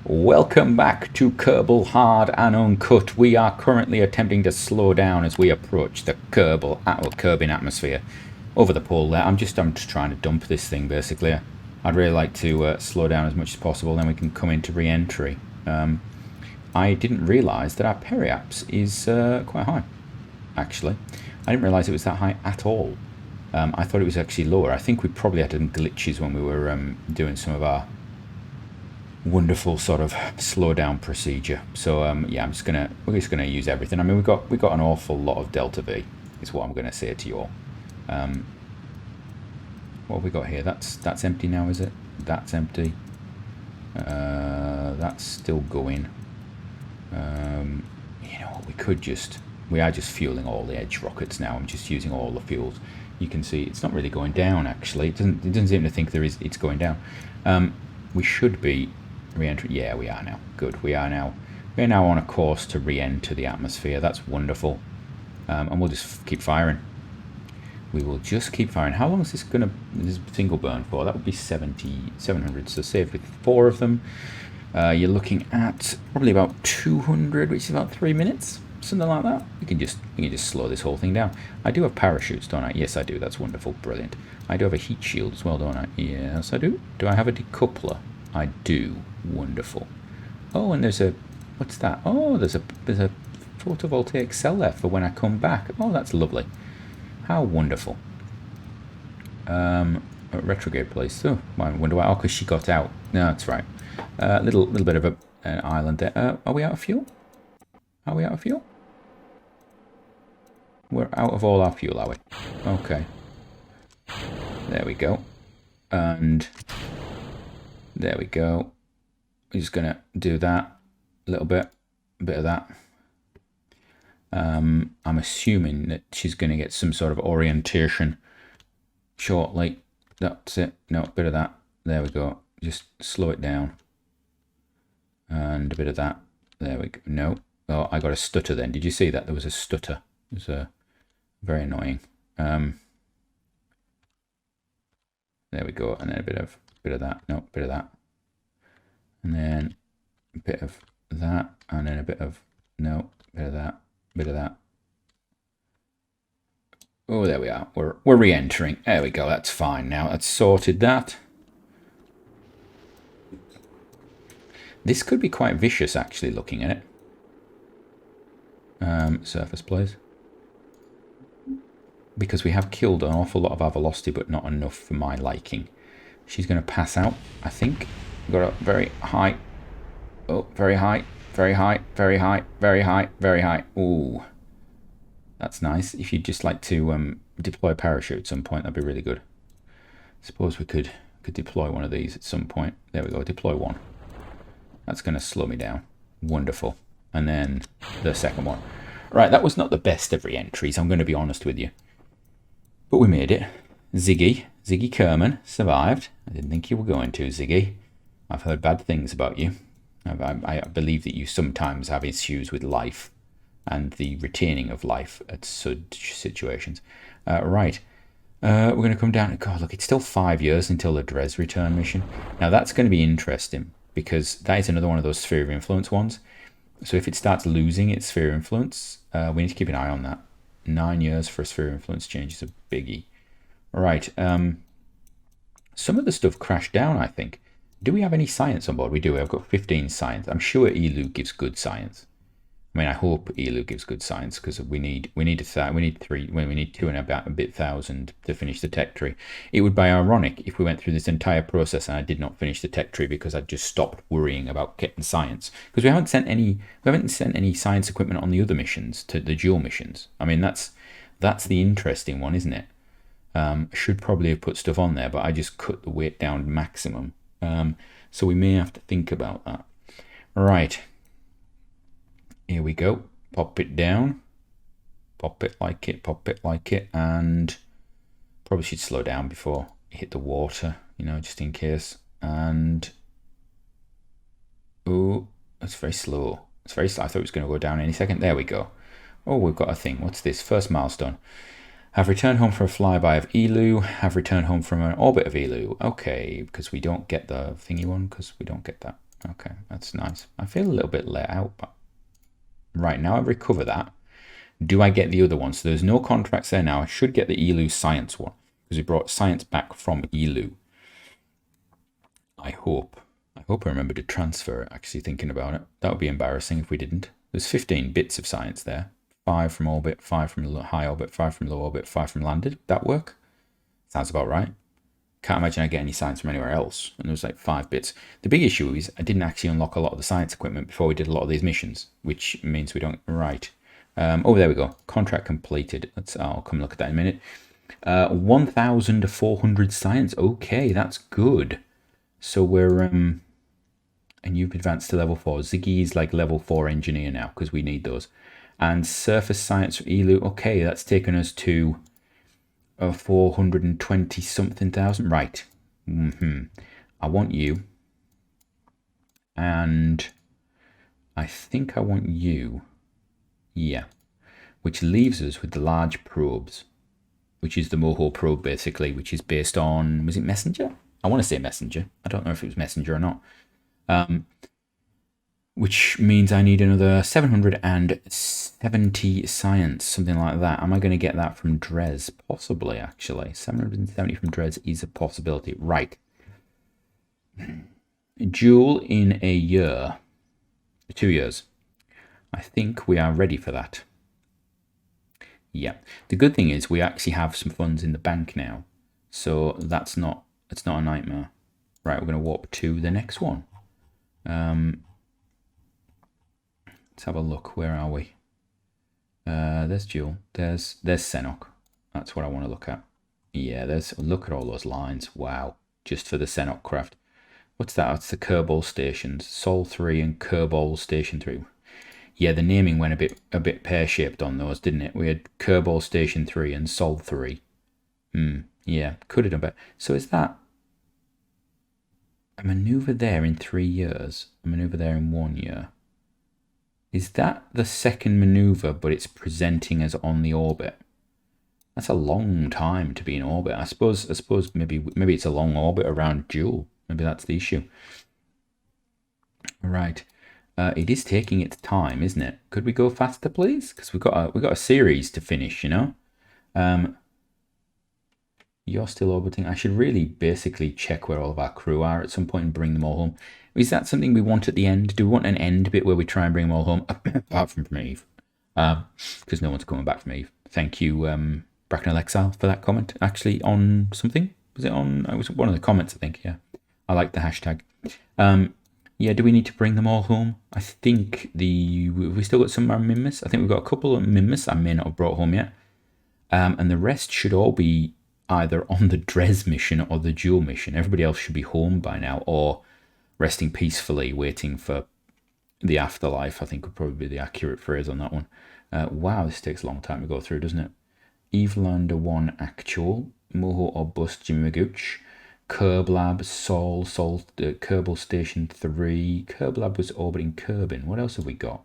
Welcome back to Kerbal Hard and Uncut. We are currently attempting to slow down as we approach the Kerbin atmosphere over the pole there. I'm just trying to dump this thing basically. I'd really like to slow down as much as possible, then we can come into re-entry. I didn't realise that our periaps is quite high, actually. I didn't realise it was that high at all. I thought it was actually lower. I think we probably had some glitches when we were doing some of our wonderful sort of slow down procedure. So yeah, we're just gonna use everything. I mean, we got an awful lot of delta V, is what I'm gonna say to you all. What have we got here? That's empty now, is it? That's empty. That's still going. You know what? We are just fueling all the edge rockets now. I'm just using all the fuels. You can see it's not really going down actually. It doesn't seem to think it's going down. We should be re-entering. Yeah, we are now. Good. We're now on a course to re-enter the atmosphere. That's wonderful. And we'll just keep firing. We will just keep firing. How long is this single burn for? That would be 700. So save with 4 of them. You're looking at probably about 200, which is about 3 minutes, something like that. You can just slow this whole thing down. I do have parachutes, don't I? Yes, I do. That's wonderful, brilliant. I do have a heat shield as well, don't I? Yes, I do. Do I have a decoupler? I do. Wonderful. Oh, and there's a, what's that? Oh, there's a photovoltaic cell there for when I come back. Oh, that's lovely. How wonderful. Retrograde place. Oh, I wonder why. Oh, because she got out. No, that's right. Little bit of an island there. Are we out of fuel? Are we out of fuel? We're out of all our fuel, are we? Okay. There we go. And there we go. We're just gonna do that a little bit, a bit of that. I'm assuming that she's gonna get some sort of orientation shortly. That's it. No, a bit of that. There we go. Just slow it down. And a bit of that. There we go. No. Oh, I got a stutter then. Did you see that? There was a stutter. It was very annoying. There we go. And then a bit of that. No, a bit of that. And then a bit of that. And then a bit of, no, bit of that. Bit of that. Oh, there we are. We're re-entering. There we go. That's fine now. That's sorted that. This could be quite vicious, actually, looking at it. Surface, please. Because we have killed an awful lot of our velocity, but not enough for my liking. She's going to pass out, I think. We've got a very high. Oh, very high. Very high. Very high. Very high. Very high. Ooh. That's nice. If you'd just like to deploy a parachute at some point, that'd be really good. Suppose we could deploy one of these at some point. There we go. Deploy one. That's going to slow me down. Wonderful. And then the second one. Right, that was not the best of re-entries, I'm going to be honest with you. But we made it. Ziggy Kerman survived. I didn't think you were going to, Ziggy. I've heard bad things about you. I believe that you sometimes have issues with life and the retaining of life at such situations. Right. We're going to come down. God, look, it's still 5 years until the Dres return mission. Now, that's going to be interesting because that is another one of those sphere of influence ones. So if it starts losing its sphere of influence, we need to keep an eye on that. 9 years for a sphere of influence change is a biggie. Right. Some of the stuff crashed down, I think. Do we have any science on board? We do. I've got 15 science. I'm sure ELU gives good science. I mean, I hope ELU gives good science because we need 2 and a bit thousand to finish the tech tree. It would be ironic if we went through this entire process and I did not finish the tech tree because I just stopped worrying about getting science, because we haven't sent any science equipment on the other missions, to the dual missions. I mean, that's the interesting one, isn't it? Should probably have put stuff on there, but I just cut the weight down maximum. So we may have to think about that. Right. Here we go. Pop it down. Pop it like it, and probably should slow down before it hit the water, you know, just in case. And oh, that's very slow. It's very slow. I thought it was going to go down any second. There we go. Oh, we've got a thing. What's this? First milestone. Have returned home from a flyby of ELU. Have returned home from an orbit of ELU. Okay, because we don't get the thingy one, because we don't get that. Okay, that's nice. I feel a little bit let out, but right now I recover that. Do I get the other one? So there's no contracts there now. I should get the ELU science one because we brought science back from ELU. I hope. I hope I remember to transfer it, actually thinking about it. That would be embarrassing if we didn't. There's 15 bits of science there. 5 from orbit, 5 from high orbit, 5 from low orbit, 5 from landed. That work? Sounds about right. Can't imagine I get any science from anywhere else. And there was like 5 bits. The big issue is I didn't actually unlock a lot of the science equipment before we did a lot of these missions, which means we don't... Right. Oh, there we go. Contract completed. I'll come look at that in a minute. 1,400 science. Okay, that's good. So we're... and you've advanced to level 4. Ziggy's like level 4 engineer now, because we need those. And surface science for ELU. Okay, that's taken us to 420 something thousand. Right. I want you. And I think I want you. Yeah. Which leaves us with the large probes, which is the Moho probe, basically, which is based on, was it Messenger? I want to say Messenger. I don't know if it was Messenger or not. Which means I need another 770 science, something like that. Am I going to get that from Dres? Possibly, actually. 770 from Dres is a possibility. Right. Duel in a year. 2 years. I think we are ready for that. Yeah. The good thing is we actually have some funds in the bank now. So it's not a nightmare. Right, we're going to warp to the next one. Let's have a look. Where are we? There's Jewel. There's Senok. That's what I want to look at. Yeah, look at all those lines. Wow. Just for the Senok craft. What's that? It's the Kerbal stations. Sol 3 and Kerbal Station 3. Yeah, the naming went a bit pear-shaped on those, didn't it? We had Kerbal Station 3 and Sol 3. Yeah, could have done better. So is that a maneuver there in 3 years? A maneuver there in 1 year? Is that the second maneuver, but it's presenting as on the orbit? That's a long time to be in orbit. I suppose maybe it's a long orbit around Jewel. Maybe that's the issue. Right. It is taking its time, isn't it? Could we go faster, please? Because we've got a series to finish, you know. You're still orbiting. I should really basically check where all of our crew are at some point and bring them all home. Is that something we want at the end? Do we want an end bit where we try and bring them all home? Apart from Eve. Because no one's coming back from Eve. Thank you, Bracknell Exile, for that comment. Actually, on something? Was it on? It was one of the comments, I think, yeah. I like the hashtag. Yeah, do we need to bring them all home? I think we still got some of our Mimus. I think we've got a couple of Mimus I may not have brought home yet. And the rest should all be either on the Dres mission or the Jewel mission. Everybody else should be home by now or resting peacefully, waiting for the afterlife, I think would probably be the accurate phrase on that one. Wow, this takes a long time to go through, doesn't it? Evelander 1 actual, Moho or Bust, Jimmy Magooch, Kerblab, Sol, Kerbal Station 3. Kerblab was orbiting Kerbin. What else have we got?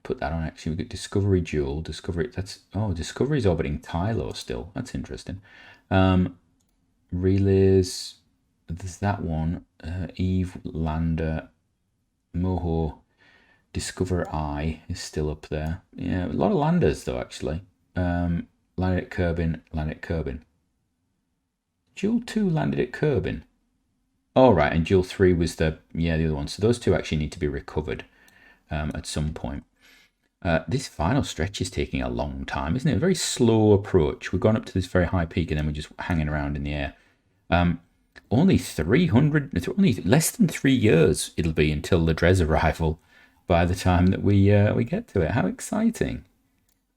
Put that on, actually. We got Discovery Jewel. Discovery's orbiting Tylo still. That's interesting. Relays. There's that one. Eve, Lander, Moho, Discover I is still up there. Yeah, a lot of landers though, actually. Landed at Kerbin. Jewel 2 landed at Kerbin. Oh, right, and Jewel 3 was the other one. So those two actually need to be recovered at some point. This final stretch is taking a long time, isn't it? A very slow approach. We've gone up to this very high peak and then we're just hanging around in the air. Only less than 3 years it'll be until the Dres arrival by the time that we get to it. How exciting.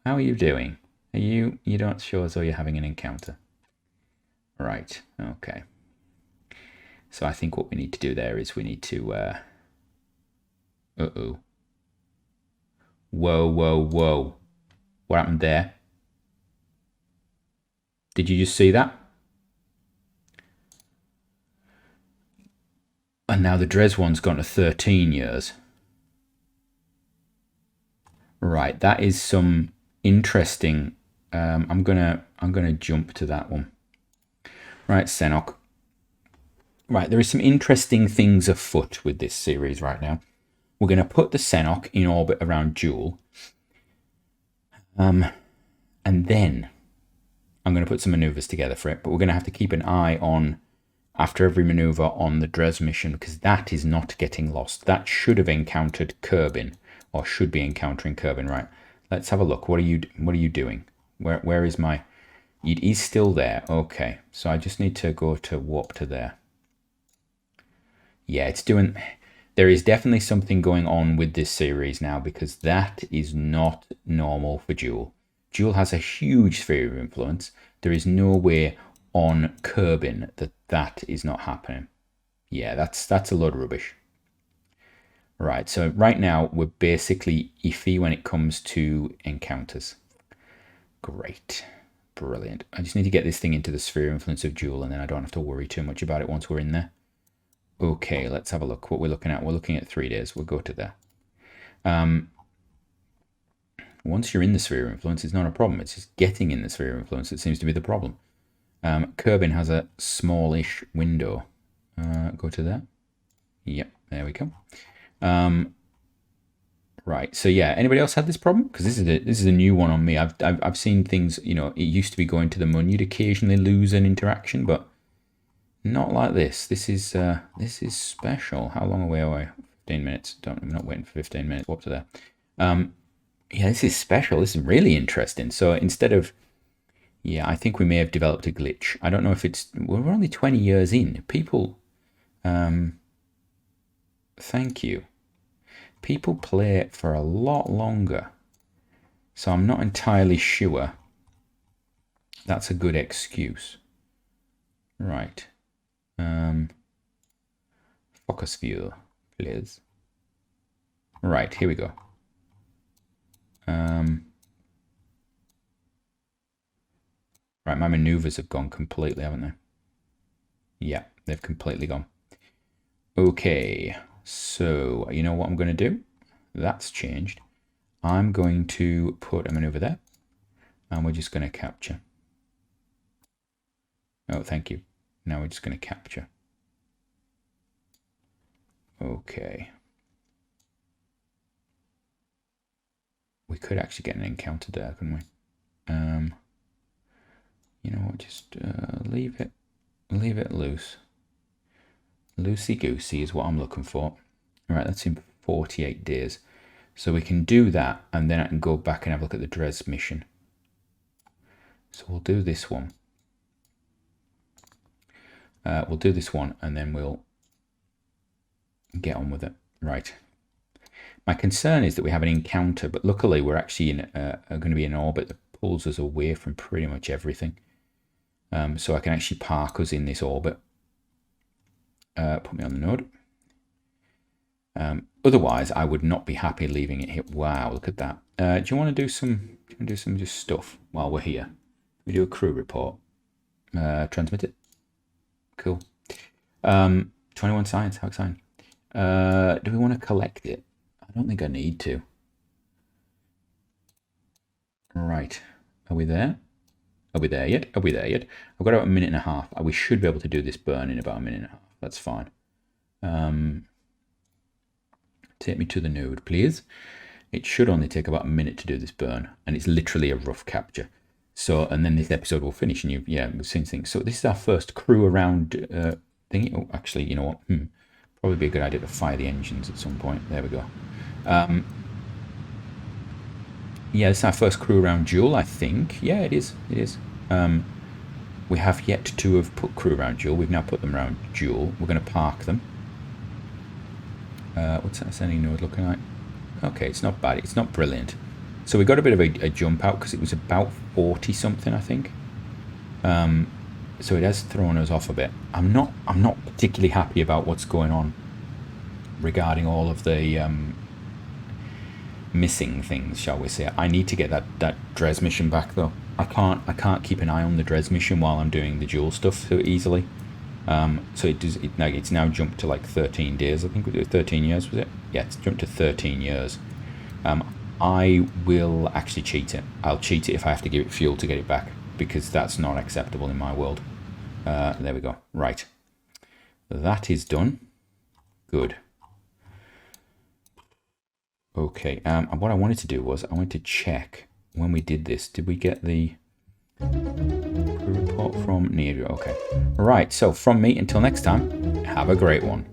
How are you doing? You don't show as though you're having an encounter. Right, okay. So I think what we need to do there is we need to... Uh-oh. Whoa. What happened there? Did you just see that? And now the Dres one's gone to 13 years. Right, that is some interesting... I'm gonna jump to that one. Right, Senok. Right, there are some interesting things afoot with this series right now. We're going to put the Senok in orbit around Joule. And then I'm going to put some maneuvers together for it, but we're going to have to keep an eye on, after every maneuver, on the Dres mission, because that is not getting lost. That should have encountered Kerbin, or should be encountering Kerbin. Right, let's have a look. What are you doing? Where is my... It is still there. Okay, so I just need to go to warp to there. Yeah, it's doing... There is definitely something going on with this series now, because that is not normal for Joule. Joule has a huge sphere of influence. There is no way on Kerbin that is not happening. Yeah, that's a load of rubbish. Right, so right now we're basically iffy when it comes to encounters. Great. Brilliant. I just need to get this thing into the sphere of influence of Joule, and then I don't have to worry too much about it once we're in there. Okay, let's have a look. What we're looking at. We're looking at 3 days. We'll go to there. Once you're in the sphere of influence, it's not a problem. It's just getting in the sphere of influence that seems to be the problem. Kerbin has a smallish window. Go to there. Yep, there we go. Right, so yeah, anybody else had this problem? Because this is a new one on me. I've seen things, you know, it used to be going to the moon. You'd occasionally lose an interaction, but not like this. This is special. How long away are we? 15 minutes. I'm not waiting for 15 minutes. Up to there. Yeah, this is special. This is really interesting. So instead of, yeah, I think we may have developed a glitch. I don't know if it's, we're only 20 years in. People, thank you. People play it for a lot longer. So I'm not entirely sure that's a good excuse. Right. Focus view, please. Right, here we go. Right, my maneuvers have gone completely, haven't they? Yeah, they've completely gone. Okay, so you know what I'm going to do? That's changed. I'm going to put a maneuver there, and we're just going to capture. Oh, thank you. Now we're just going to capture. Okay. We could actually get an encounter there, couldn't we? You know what? Just leave it loose. Loosey-goosey is what I'm looking for. All right, that's in 48 days. So we can do that, and then I can go back and have a look at the Dres mission. So we'll do this one. We'll do this one, and then we'll get on with it. Right. My concern is that we have an encounter, but luckily we're actually going to be in an orbit that pulls us away from pretty much everything. So I can actually park us in this orbit. Put me on the node. Otherwise, I would not be happy leaving it here. Wow, look at that. Do you want to do some? Just stuff while we're here? We do a crew report. Transmit it. Cool. 21 science. How exciting. Do we want to collect it? I don't think I need to. Right. Are we there? Are we there yet? Are we there yet? I've got about a minute and a half. We should be able to do this burn in about a minute and a half. That's fine. Take me to the node, please. It should only take about a minute to do this burn, and it's literally a rough capture. So, and then this episode will finish, and we've seen things. So this is our first crew around thingy. Oh, actually, you know what? Probably be a good idea to fire the engines at some point. There we go. Yeah, this is our first crew around Joule, I think. Yeah, it is. It is. We have yet to have put crew around Joule. We've now put them around Joule. We're going to park them. What's that ascending node looking like? Okay, it's not bad. It's not brilliant. So we got a bit of a jump out because it was about 40 something, I think. So it has thrown us off a bit. I'm not particularly happy about what's going on regarding all of the missing things, shall we say. I need to get that Dres mission back though. I can't keep an eye on the Dres mission while I'm doing the Joule stuff so easily. So it's now jumped to like 13 days. I think we did 13 years, was it? Yeah, it's jumped to 13 years. I will actually cheat it. I'll cheat it if I have to give it fuel to get it back, because that's not acceptable in my world. There we go. Right. that is done. Good. Okay, what I wanted to do was I wanted to check when we did this. Did we get the report from Needra? Okay. Right, so from me until next time, have a great one.